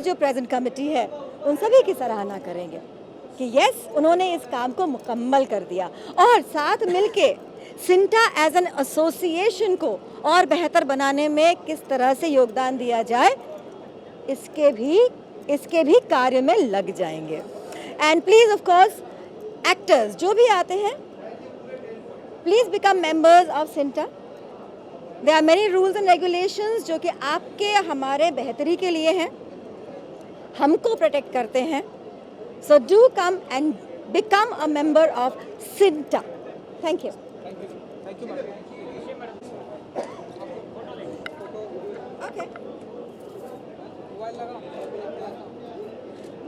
जो present committee है उन सभी की सराहना करेंगे कि यस, उन्होंने इस काम को मुकम्मल कर दिया और साथ मिलके सिंटा एज एन एसोसिएशन को और बेहतर बनाने में किस तरह से योगदान दिया जाए इसके भी कार्य में लग जाएंगे। And please of course actors जो भी आते हैं, please become members of CINTAA. There are many rules and regulations जो कि आपके हमारे बेहतरी के लिए हैं, हमको प्रोटेक्ट करते हैं। So do come and become a member of CINTAA. Thank you. Okay,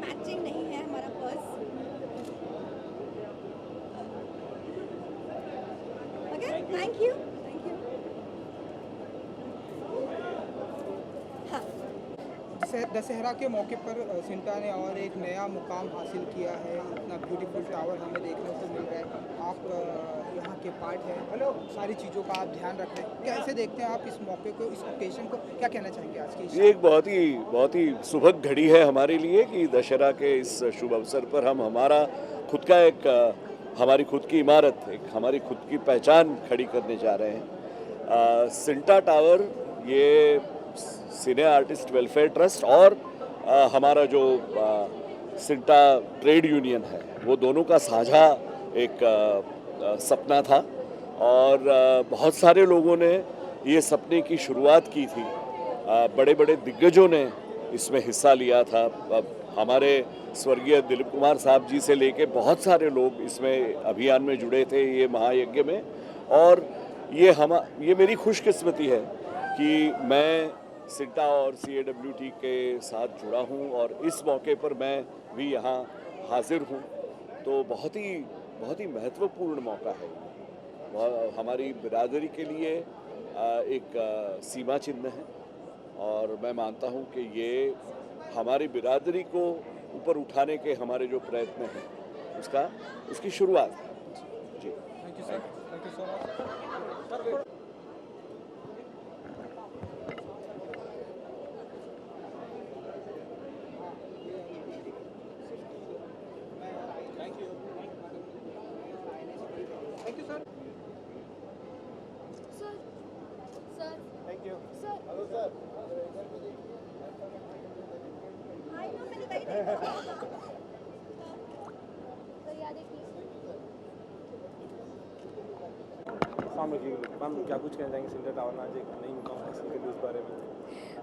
matching नहीं है हमारा purse. Okay, thank you. Dussehra के मौके पर सिंटा ने और एक नया मुकाम हासिल किया है। इतना ब्यूटीफुल टावर हमें देखने को मिल रहा है। आप यहाँ के पार्ट हैं, सारी चीज़ों का आप ध्यान रख रहे हैं। कैसे देखते हैं आप इस मौके को, इस ओकेजन को? क्या कहना चाहेंगे आज की? ये एक बहुत ही सुखद घड़ी है हमारे लिए कि दशहरा के इस शुभ अवसर पर हम हमारा खुद का हमारी खुद की इमारत, हमारी खुद की पहचान खड़ी करने जा रहे हैं। सिंटा टावर ये सिने आर्टिस्ट वेलफेयर ट्रस्ट और हमारा जो सिंटा ट्रेड यूनियन है, वो दोनों का साझा एक सपना था और बहुत सारे लोगों ने ये सपने की शुरुआत की थी। बड़े बड़े दिग्गजों ने इसमें हिस्सा लिया था। हमारे स्वर्गीय दिलीप कुमार साहब जी से लेके बहुत सारे लोग इसमें अभियान में जुड़े थे, ये महायज्ञ में। और ये मेरी खुशकिस्मती है कि मैं सिंटा और CAWT के साथ जुड़ा हूँ और इस मौके पर मैं भी यहाँ हाजिर हूँ। तो बहुत ही महत्वपूर्ण मौका है हमारी बिरादरी के लिए, एक सीमा चिन्ह है और मैं मानता हूँ कि ये हमारी बिरादरी को ऊपर उठाने के हमारे जो प्रयत्न हैं उसकी शुरुआत है। जी, thank you sir. Thank you so much. Thank you, sir. Sir. Thank you. Sir. Hello, sir. I know, मैंने कही थी। Sir, याद है please. मैम, क्या कुछ कहना चाहेंगे सिंटा टावर में आज एक नई मुकाम हासिल करने उस बारे में?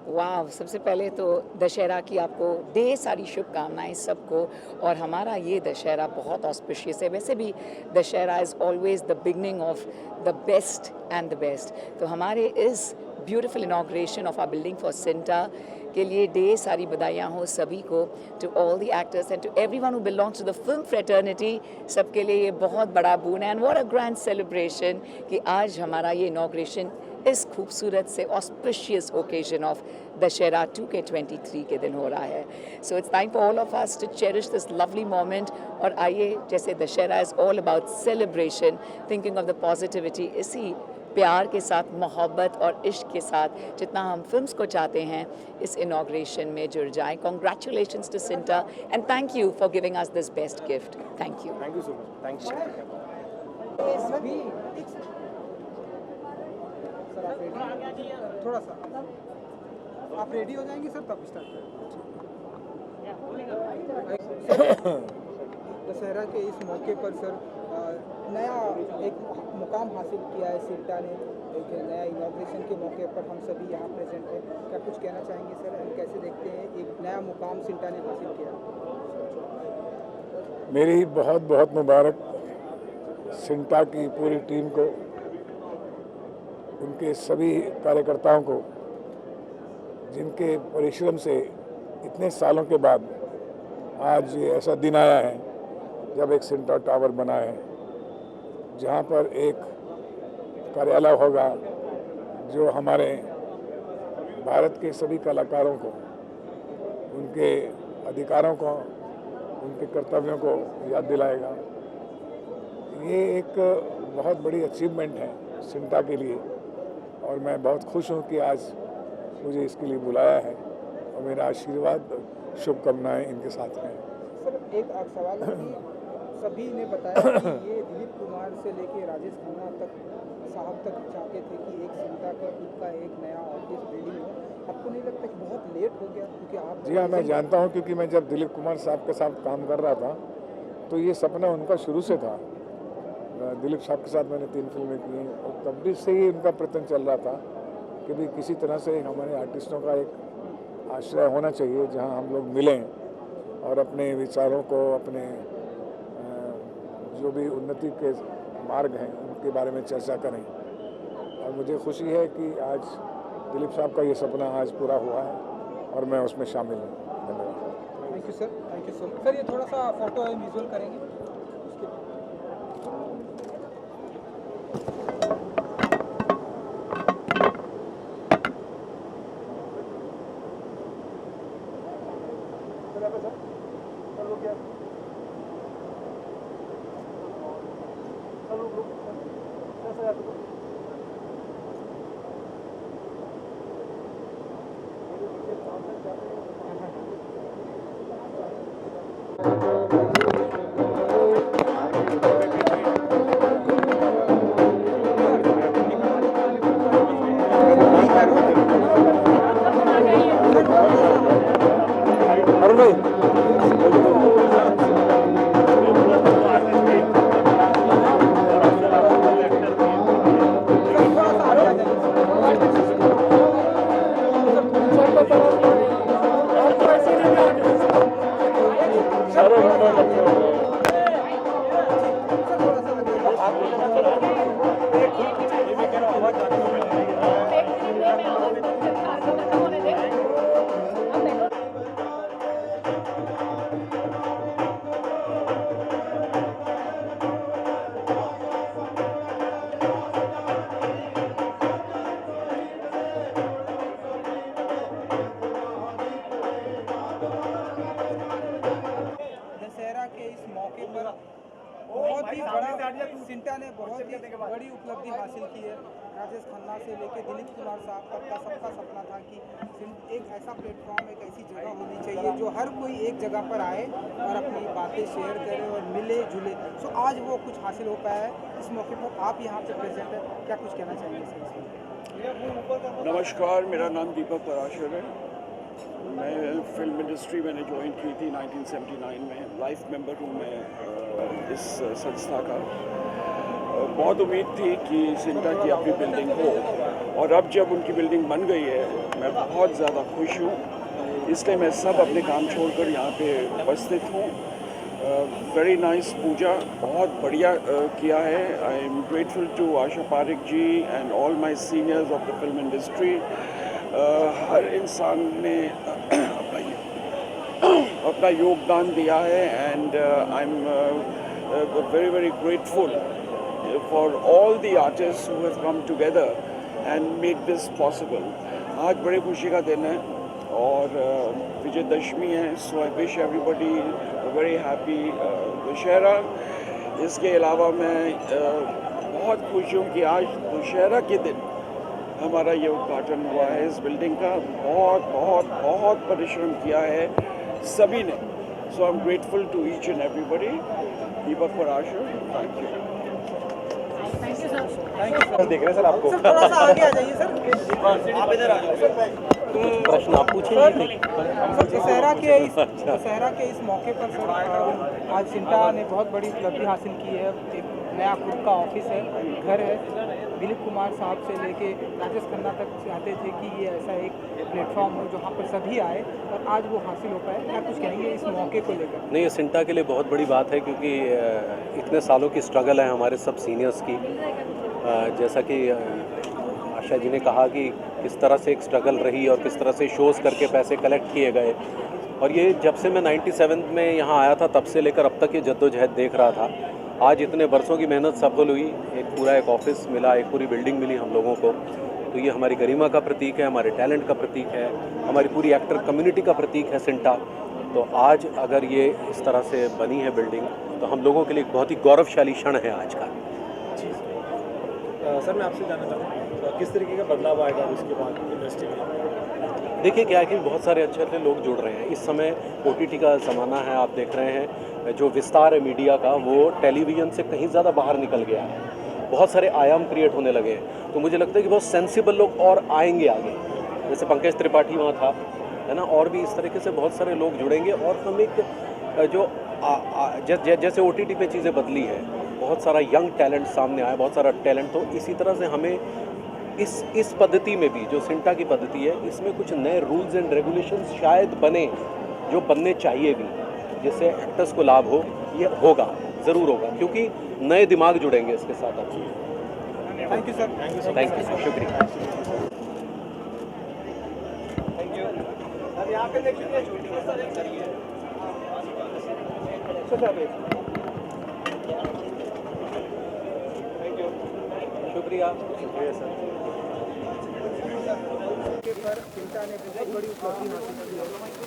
वाह, सबसे पहले तो दशहरा की आपको ढेर सारी शुभकामनाएं सबको। और हमारा ये दशहरा बहुत ऑस्पिशियस है। वैसे भी Dussehra is always the beginning of the best and the best. तो हमारे इस beautiful inauguration of our building for CINTAA के लिए ढेर सारी बधाइयाँ हो सभी को, to all the actors and to everyone who belongs to the film fraternity. सबके लिए ये बहुत बड़ा बून है and what a grand celebration कि आज हमारा ये इनॉग्रेशन इस खूबसूरत से auspicious occasion of Dussehra 2K23 के दिन हो रहा है। So it's time for all of us to cherish this lovely moment. और आइए, जैसे Dussehra is all about celebration, thinking of the positivity, इसी प्यार के साथ, मोहब्बत और इश्क के साथ जितना हम फिल्म्स को चाहते हैं, इस इनॉग्रेशन में जुड़ जाएं। Congratulations to CINTAA and thank you for giving us this best gift. Thank you. Thank you so much. Thank you. थोड़ा सा आप रेडी हो जाएंगे सर, तब स्टार्ट करें। दशहरा के इस मौके पर सर नया एक मुकाम हासिल किया है सिंटा ने। एक नया इनॉग्रेशन के मौके पर हम सभी यहाँ प्रेजेंट हैं। क्या कुछ कहना चाहेंगे सर? कैसे देखते हैं एक नया मुकाम सिंटा ने हासिल किया? मेरी बहुत बहुत मुबारक सिंटा की पूरी टीम को, उनके सभी कार्यकर्ताओं को, जिनके परिश्रम से इतने सालों के बाद आज ऐसा दिन आया है जब एक सिंटा टावर बना है, जहां पर एक कार्यालय होगा जो हमारे भारत के सभी कलाकारों को उनके अधिकारों को, उनके कर्तव्यों को याद दिलाएगा। ये एक बहुत बड़ी अचीवमेंट है सिंटा के लिए और मैं बहुत खुश हूँ कि आज मुझे इसके लिए बुलाया है और मेरा आशीर्वाद शुभकामनाएं इनके साथ हैं। सर एक सवाल है कि सभी ने बताया कि ये दिलीप कुमार से लेके राजेश खन्ना तक साहब तक चाहते थे कि एक सिंटा का खुद का एक नया ऑफिस बिल्डिंग हो। आपको नहीं लगता कि बहुत लेट हो गया? क्योंकि आप जी हाँ, मैं जानता हूँ क्योंकि मैं जब दिलीप कुमार साहब के साथ काम कर रहा था तो ये सपना उनका शुरू से था। दिलीप साहब के साथ मैंने 3 फिल्में की और तब भी से ही उनका प्रयत्न चल रहा था कि भी किसी तरह से हमारे आर्टिस्टों का एक आश्रय होना चाहिए जहाँ हम लोग मिलें और अपने विचारों को, अपने जो भी उन्नति के मार्ग हैं उनके बारे में चर्चा करें। और मुझे खुशी है कि आज दिलीप साहब का ये सपना आज पूरा हुआ है और मैं उसमें शामिल हूँ। धन्यवाद। Thank you sir, thank you so much. Sir ये थोड़ा सा फोटो है, विजुअल करेंगे। दशहरा के इस मौके पर बहुत ही बड़ा सिंटा ने बहुत ही बड़ी उपलब्धि हासिल की है। राजेश खन्ना से लेकर दिलीप कुमार साहब तक का सबका सपना था कि एक ऐसा प्लेटफॉर्म, एक ऐसी जगह होनी चाहिए जो हर कोई एक जगह पर आए और अपनी बातें शेयर करे और मिले जुले। सो आज वो कुछ हासिल हो पाया है। इस मौके पर आप यहाँ पे प्रेजेंट है, क्या कुछ कहना चाहिए सर? नमस्कार, मेरा नाम दीपक पराशर है। मैं फिल्म इंडस्ट्री मैंने ज्वाइन की थी 1979 में। लाइफ मेंबर हूँ मैं इस संस्था का। बहुत उम्मीद थी कि सिंटा की अपनी बिल्डिंग हो और अब जब उनकी बिल्डिंग बन गई है मैं बहुत ज़्यादा खुश हूँ। इसलिए मैं सब अपने काम छोड़कर यहाँ पे उपस्थित हूँ। वेरी नाइस पूजा, बहुत बढ़िया किया है। I am grateful to Asha Parikh ji and all my seniors of the film industry. हर इंसान ने अपना योगदान दिया है and I am very very grateful for all the artist who have come together and made this possible. आज बड़े खुशी का दिन है और विजयदशमी है। So I wish everybody very happy Dussehra. इसके अलावा मैं बहुत खुश हूँ कि आज दशहरा के दिन हमारा ये उद्घाटन हुआ है इस बिल्डिंग का। बहुत बहुत बहुत परिश्रम किया है सभी ने। So I am grateful to each and everybody. Deepak Parashar, thank you. देख रहे हैं सर आपको। सर थोड़ा सा आगे आ जाइए सर। आप इधर आ जाओ। प्रश्न आप पूछेंगे। दशहरा के इस मौके पर सर आज सिंटा ने बहुत बड़ी उपलब्धि हासिल की है। एक नया खुद का ऑफिस है, घर है। दिलीप कुमार साहब से लेके राजेश खन्ना तक चाहते थे कि ये ऐसा एक प्लेटफॉर्म हो जहाँ पर सभी आए और आज वो हासिल हो पाए। क्या कुछ कहेंगे इस मौके को लेकर? नहीं, ये सिंटा के लिए बहुत बड़ी बात है क्योंकि इतने सालों की स्ट्रगल है हमारे सब सीनियर्स की। जैसा कि आशा जी ने कहा कि किस तरह से एक स्ट्रगल रही और किस तरह से शोज़ करके पैसे कलेक्ट किए गए। और ये जब से मैं 97 में यहाँ आया था तब से लेकर अब तक ये जद्दोजहद देख रहा था। आज इतने बरसों की मेहनत सफल हुई। एक ऑफिस मिला, एक पूरी बिल्डिंग मिली हम लोगों को। तो ये हमारी गरिमा का प्रतीक है, हमारे टैलेंट का प्रतीक है, हमारी पूरी एक्टर कम्युनिटी का प्रतीक है सिंटा। तो आज अगर ये इस तरह से बनी है बिल्डिंग तो हम लोगों के लिए एक बहुत ही गौरवशाली क्षण है आज का। सर मैं आपसे जानना चाहूँगा किस तरीके का बदलाव आएगा उसके बाद इंडस्ट्री में? देखिए क्या है कि बहुत सारे अच्छे अच्छे लोग जुड़ रहे हैं। इस समय OTT का ज़माना है, आप देख रहे हैं जो विस्तार है मीडिया का वो टेलीविज़न से कहीं ज़्यादा बाहर निकल गया है। बहुत सारे आयाम क्रिएट होने लगे हैं, तो मुझे लगता है कि बहुत सेंसिबल लोग और आएंगे आगे। जैसे पंकज त्रिपाठी वहाँ था, है ना, और भी इस तरीके से बहुत सारे लोग जुड़ेंगे और हम एक जो जैसे OTT पे चीज़ें बदली है, बहुत सारा यंग टैलेंट सामने आया, बहुत सारा टैलेंट, तो इसी तरह से हमें इस पद्धति में भी जो सिंटा की पद्धति है, इसमें कुछ नए रूल्स एंड रेगुलेशंस शायद बने, जो बनने चाहिए भी, जिससे एक्टर्स को लाभ हो। ये होगा, ज़रूर होगा, क्योंकि नए दिमाग जुड़ेंगे इसके साथ। Thank you sir. Thank you, शुक्रिया। अब यहाँ पे देखिए शूटिंग सर एक करिए। थैंक यू, शुक्रिया सर। के पर सिंटा ने बहुत बड़ी उपलब्धि हासिल की है।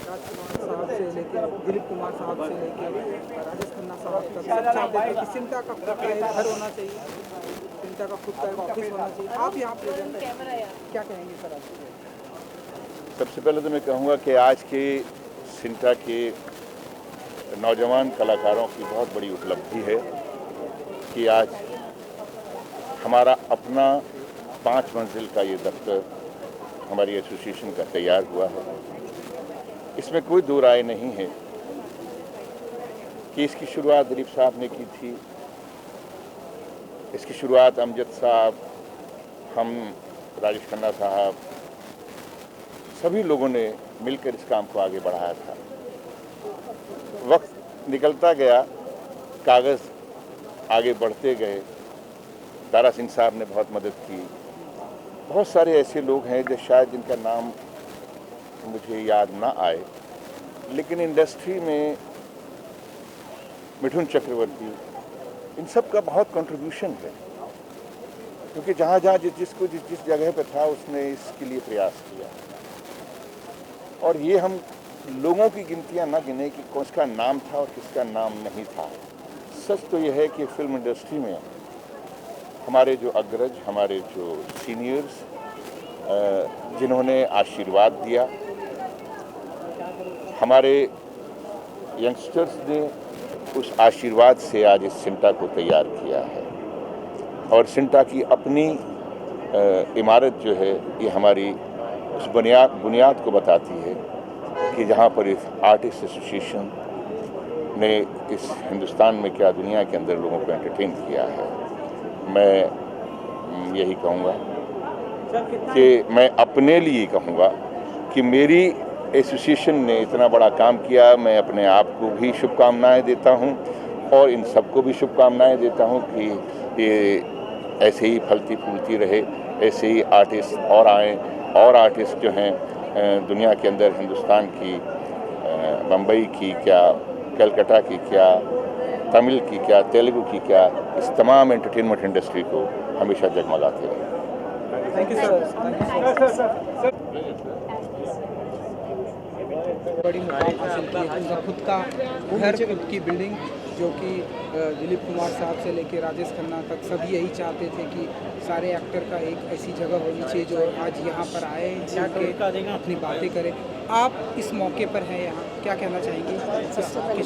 राजकुमार साहब से लेकर दिलीप कुमार साहब से लेकर राजेश खन्ना साहब तक सब चाहते थे कि सिंटा का खुद का एक घर होना चाहिए, सिंटा का खुद का एक ऑफिस होना चाहिए। आप यहाँ प्रेजेंट हैं, क्या कहेंगे सर आप? सबसे पहले तो मैं कहूँगा कि आज के सिंटा के नौजवान कलाकारों की बहुत बड़ी उपलब्धि है कि आज हमारा अपना 5 मंजिल का ये दफ्तर हमारी एसोसिएशन का तैयार हुआ है। इसमें कोई दो राय नहीं है कि इसकी शुरुआत दिलीप साहब ने की थी। इसकी शुरुआत अमजद साहब, हम, राजेश खन्ना साहब, सभी लोगों ने मिलकर इस काम को आगे बढ़ाया था। वक्त निकलता गया, कागज़ आगे बढ़ते गए, दारा सिंह साहब ने बहुत मदद की। बहुत सारे ऐसे लोग हैं जो शायद जिनका नाम मुझे याद ना आए, लेकिन इंडस्ट्री में मिठुन चक्रवर्ती, इन सब का बहुत कंट्रीब्यूशन है, क्योंकि जहाँ जहाँ जिस जगह पर था उसने इसके लिए प्रयास किया। और ये हम लोगों की गिनतियाँ ना गिने कि किसका नाम था और किसका नाम नहीं था। सच तो यह है कि फिल्म इंडस्ट्री में हमारे जो अग्रज, हमारे जो सीनियर्स, जिन्होंने आशीर्वाद दिया, हमारे यंगस्टर्स ने उस आशीर्वाद से आज इस सिंटा को तैयार किया है। और सिंटा की अपनी इमारत जो है, ये हमारी उस बुनियाद को बताती है कि जहाँ पर इस आर्टिस्ट एसोसिएशन ने इस हिंदुस्तान में क्या दुनिया के अंदर लोगों को एंटरटेन किया है। मैं यही कहूँगा कि मैं अपने लिए कहूँगा कि मेरी एसोसिएशन ने इतना बड़ा काम किया। मैं अपने आप को भी शुभकामनाएं देता हूँ और इन सबको भी शुभकामनाएं देता हूँ कि ये ऐसे ही फलती फूलती रहे, ऐसे ही आर्टिस्ट और आएँ, और आर्टिस्ट जो हैं दुनिया के अंदर, हिंदुस्तान की, बम्बई की क्या, कलकत्ता की क्या, तमिल की क्या, तेलुगु की क्या, इस तमाम एंटरटेनमेंट इंडस्ट्री को हमेशा जगमगाते रहे। Thank you sir. बड़ी मुकाम हासिल की है, उनका खुद का घर, खुद की बिल्डिंग, जो कि दिलीप कुमार साहब से लेकर राजेश खन्ना तक सभी यही चाहते थे कि सारे एक्टर का एक ऐसी जगह होनी चाहिए जो आज यहाँ पर आए, जाके अपनी बातें करें। आप इस मौके पर हैं यहाँ, क्या कहना चाहेंगे?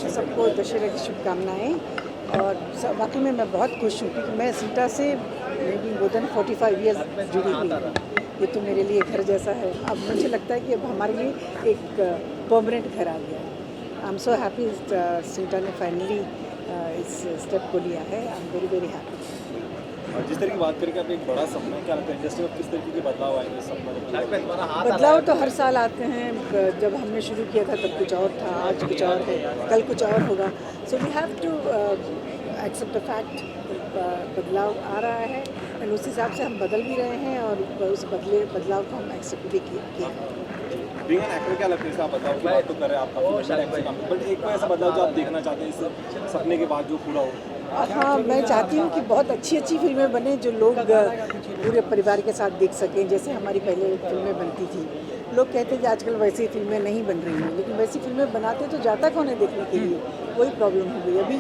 सबको दशहरा की शुभकामनाएं। और वाकई में मैं बहुत खुश हूँ क्योंकि मैं सिंटा से मोर देन 45 ईयर्स जुड़ी हुई हूँ। ये तो मेरे लिए घर जैसा है। अब मुझे लगता है कि अब हमारे लिए एक परमानेंट घर आ गया है। I am so happy CINTAA ने फाइनली इस स्टेप को लिया है। I am very very happy. जिस तरह की बात करके आप एक बड़ा सपना, क्या लगता है इंडस्ट्री में किस तरीके के बदलाव आएंगे? सपना बदलाव तो हर साल आते हैं। जब हमने शुरू किया था तब कुछ और था, आज कुछ और है, कल कुछ और होगा। So we have to accept the fact बदलाव आ रहा है एंड उस हिसाब से हम बदल भी रहे हैं और उस बदलाव को हम एक्सेप्ट भी किए। बीइंग एन एक्टर, क्या लगता है इसका बदलाव की बात तो करें आप काफ़ी, बट एक कोई ऐसा बदलाव जो आप देखना चाहते हैं इस सपने के बाद जो पूरा हो? हाँ, मैं चाहती हूँ कि बहुत अच्छी अच्छी फिल्में बने जो लोग पूरे परिवार के साथ देख सकें, जैसे हमारी पहले फिल्में बनती थी। लोग कहते हैं कि आजकल वैसी फिल्में नहीं बन रही हैं, लेकिन वैसी फिल्में बनाते तो जाता कौन है देखने के लिए? वही प्रॉब्लम हो गई। अभी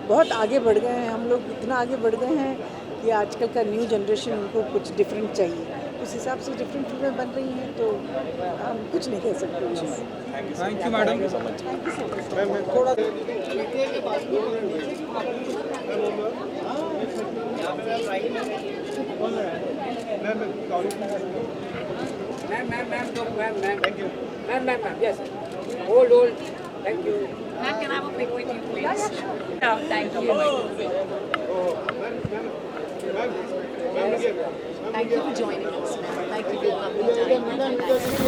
बहुत आगे बढ़ गए हैं हम लोग, इतना आगे बढ़ गए हैं कि आजकल का न्यू जनरेशन उनको कुछ डिफरेंट चाहिए। उस हिसाब से डिफरेंट फिल्में बन रही हैं, तो हम कुछ नहीं कह सकते। Thank you madam. थोड़ा Ma'am, can I have a pic with you, please? Thank you. Thank you for joining us, ma'am. Thank you for your lovely time.